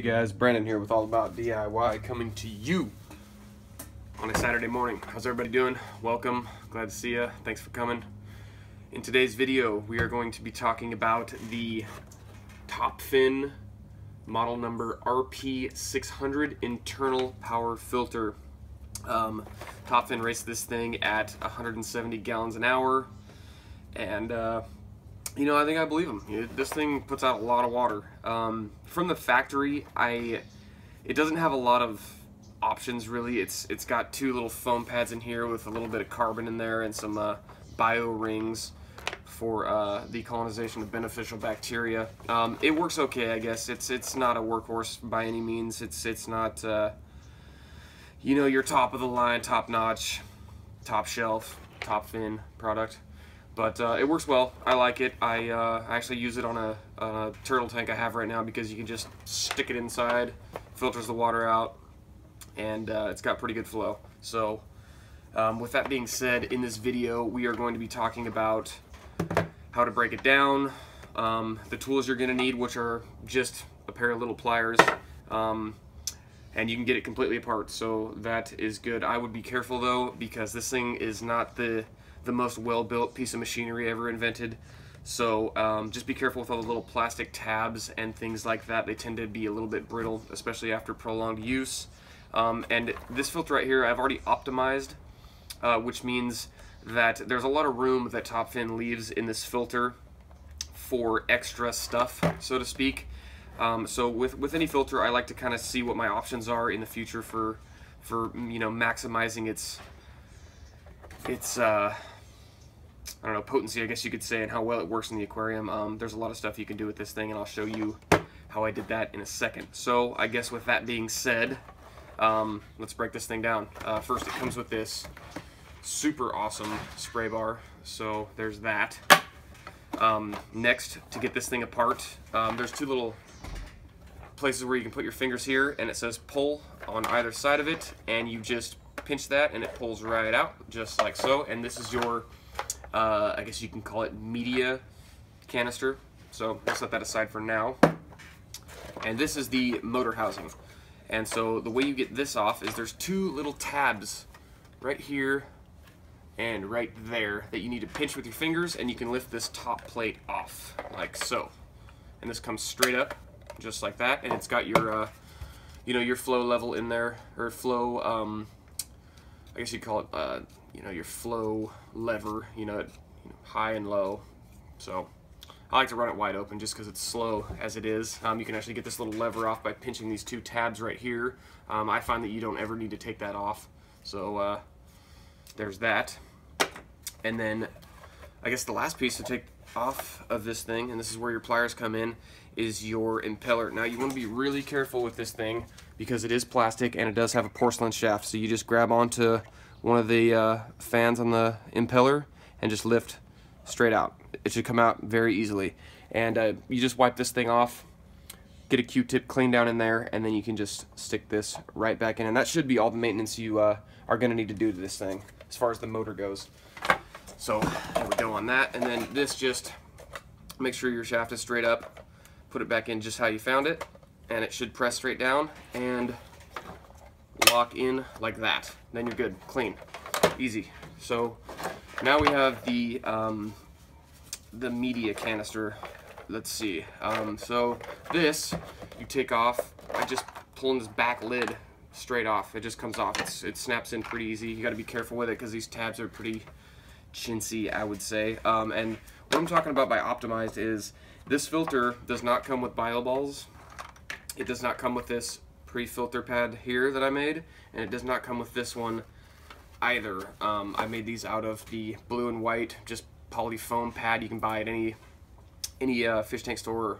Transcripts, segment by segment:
Hey guys, Brandon here with All About DIY, coming to you on a Saturday morning. How's everybody doing? Welcome, glad to see you. Thanks for coming. In today's video, we are going to be talking about the Topfin model number RP600 internal power filter. Topfin raced this thing at 170 gallons an hour, and you know, I think I believe him. This thing puts out a lot of water. From the factory, it doesn't have a lot of options really. It's got two little foam pads in here with a little bit of carbon in there and some bio rings for the colonization of beneficial bacteria. It works okay, I guess. It's not a workhorse by any means. It's not you know, your top of the line, top notch, top shelf, Topfin product. But it works well. I like it. I actually use it on a turtle tank I have right now because you can just stick it inside, filters the water out, and it's got pretty good flow. So with that being said, in this video we are going to be talking about how to break it down, the tools you're going to need, which are just a pair of little pliers, and you can get it completely apart, so that is good. I would be careful though, because this thing is not the most well-built piece of machinery ever invented. So just be careful with all the little plastic tabs and things like that. They tend to be a little bit brittle, especially after prolonged use. And this filter right here I've already optimized, which means that there's a lot of room that Topfin leaves in this filter for extra stuff, so to speak. So with any filter, I like to kind of see what my options are in the future for you know, maximizing its I don't know, potency, I guess you could say, and how well it works in the aquarium. There's a lot of stuff you can do with this thing, and I'll show you how I did that in a second. So I guess with that being said, let's break this thing down. First, it comes with this super awesome spray bar, so there's that. Next, to get this thing apart, there's two little places where you can put your fingers here, and it says pull on either side of it, and you just pinch that and it pulls right out, just like so. And this is your I guess you can call it media canister, so we'll set that aside for now. And this is the motor housing, and so the way you get this off is there's two little tabs right here and right there that you need to pinch with your fingers, and you can lift this top plate off like so, and this comes straight up just like that, and it's got your you know, your flow level in there, or flow I guess you'd call it you know, your flow lever, you know, high and low. So I like to run it wide open just because it's slow as it is. You can actually get this little lever off by pinching these two tabs right here. I find that you don't ever need to take that off. So there's that. And then I guess the last piece to take off of this thing, and this is where your pliers come in, is your impeller. Now you want to be really careful with this thing because it is plastic and it does have a porcelain shaft. So you just grab onto one of the fans on the impeller and just lift straight out. It should come out very easily. And you just wipe this thing off, get a Q-tip clean down in there, and then you can just stick this right back in. And that should be all the maintenance you are going to need to do to this thing as far as the motor goes. So there we go on that. And then this, just make sure your shaft is straight up, put it back in just how you found it, and it should press straight down and lock in like that. Then you're good, clean, easy. So now we have the media canister. Let's see. So this you take off by just pulling this back lid straight off. It just comes off. It snaps in pretty easy. You got to be careful with it because these tabs are pretty chintzy, I would say. And what I'm talking about by optimized is this filter does not come with bio balls. It does not come with this pre-filter pad here that I made, and it does not come with this one either. I made these out of the blue and white, just poly foam pad you can buy at any fish tank store or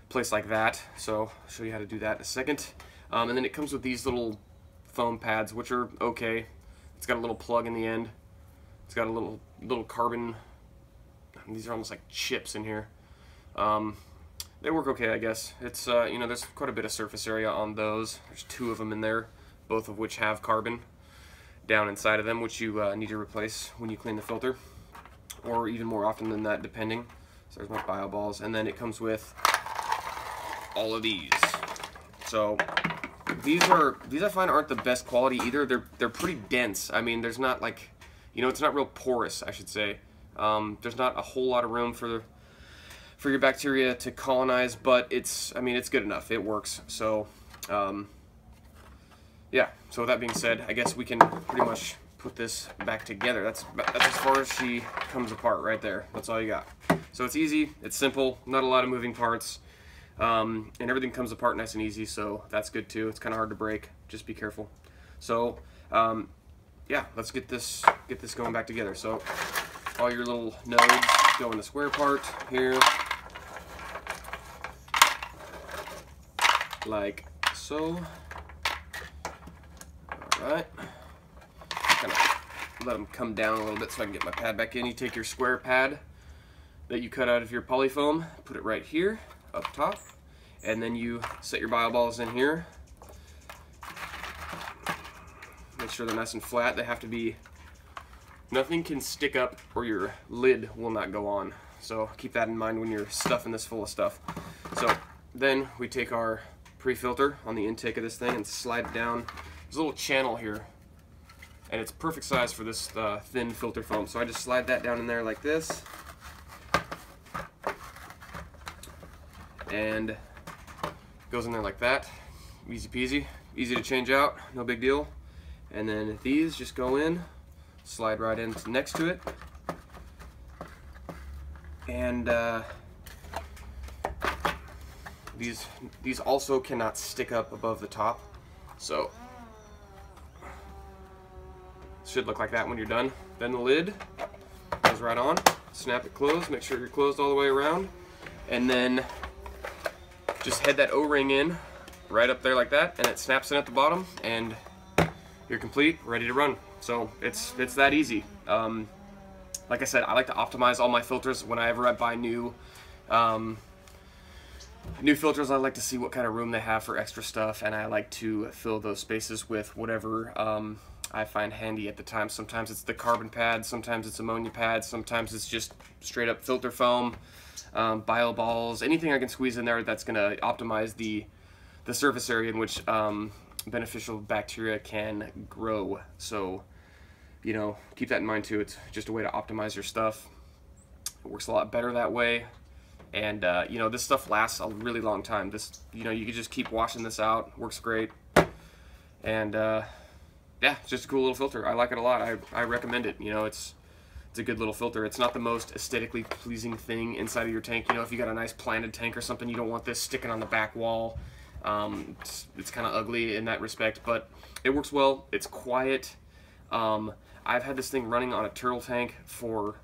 place like that. So I'll show you how to do that in a second. And then it comes with these little foam pads, which are okay. It's got a little plug in the end. It's got a little carbon. These are almost like chips in here. They work okay, I guess. It's you know, there's quite a bit of surface area on those. There's two of them in there, both of which have carbon down inside of them, which you need to replace when you clean the filter, or even more often than that, depending. So there's my bio balls, and then it comes with all of these. So these I find aren't the best quality either. They're pretty dense. I mean, there's not like, you know, it's not real porous, I should say. There's not a whole lot of room for your bacteria to colonize, but I mean, it's good enough. It works. So yeah. So with that being said, I guess we can pretty much put this back together. That's as far as she comes apart right there. That's all you got. So it's easy, it's simple, not a lot of moving parts, and everything comes apart nice and easy, so that's good too. It's kind of hard to break, just be careful. So yeah, let's get this going back together. So all your little nodes go in the square part here, like so. All right. Kind of let them come down a little bit so I can get my pad back in. You take your square pad that you cut out of your polyfoam, put it right here up top, and then you set your bio balls in here. Make sure they're nice and flat. They have to be, nothing can stick up or your lid will not go on. So keep that in mind when you're stuffing this full of stuff. So then we take our pre-filter on the intake of this thing and slide it down. There's a little channel here, and it's perfect size for this thin filter foam. So I just slide that down in there like this, and goes in there like that. Easy peasy, easy to change out, no big deal. And then these just go in, slide right in next to it, and these also cannot stick up above the top, so should look like that when you're done. Then the lid goes right on, snap it closed, make sure you're closed all the way around, and then just head that O-ring in right up there like that, and it snaps in at the bottom, and you're complete, ready to run. So it's that easy. Like I said, I like to optimize all my filters whenever I buy new filters. I like to see what kind of room they have for extra stuff, and I like to fill those spaces with whatever I find handy at the time. Sometimes it's the carbon pad, sometimes it's ammonia pad, sometimes it's just straight up filter foam, bio balls, anything I can squeeze in there that's going to optimize the surface area in which beneficial bacteria can grow. So, you know, keep that in mind too. It's just a way to optimize your stuff. It works a lot better that way. And you know, this stuff lasts a really long time. This, you know, you can just keep washing this out. Works great. And yeah, it's just a cool little filter. I like it a lot. I recommend it. You know, it's a good little filter. It's not the most aesthetically pleasing thing inside of your tank. You know, if you got a nice planted tank or something, you don't want this sticking on the back wall. It's kind of ugly in that respect, but it works well. It's quiet. I've had this thing running on a turtle tank for,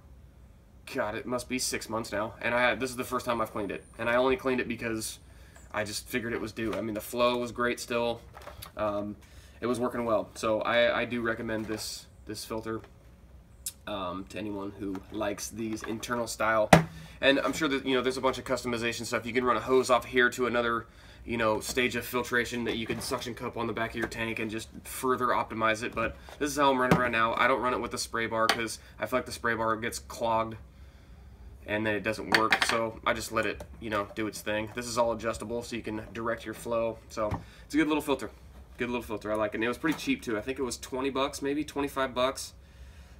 God, it must be 6 months now, and this is the first time I've cleaned it, and I only cleaned it because I just figured it was due. I mean, the flow was great still. It was working well, so I do recommend this filter to anyone who likes these internal style. And I'm sure that, you know, there's a bunch of customization stuff. You can run a hose off here to another, you know, stage of filtration that you can suction cup on the back of your tank and just further optimize it. But this is how I'm running right now. I don't run it with the spray bar because I feel like the spray bar gets clogged and then it doesn't work. So I just let it, you know, do its thing. This is all adjustable so you can direct your flow. So it's a good little filter. Good little filter. I like it. And it was pretty cheap too. I think it was 20 bucks, maybe 25 bucks.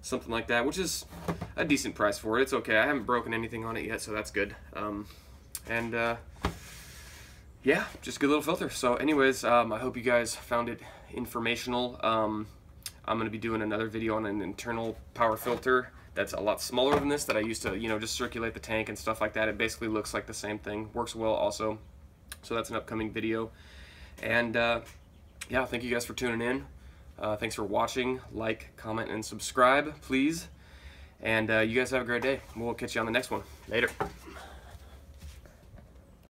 Something like that, which is a decent price for it. It's okay. I haven't broken anything on it yet, so that's good. Yeah, just a good little filter. So anyways, I hope you guys found it informational. I'm going to be doing another video on an internal power filter that's a lot smaller than this, that I used to, you know, just circulate the tank and stuff like that. It basically looks like the same thing. Works well also. So that's an upcoming video. And yeah, thank you guys for tuning in. Thanks for watching. Like, comment, and subscribe, please. And you guys have a great day. We'll catch you on the next one. Later.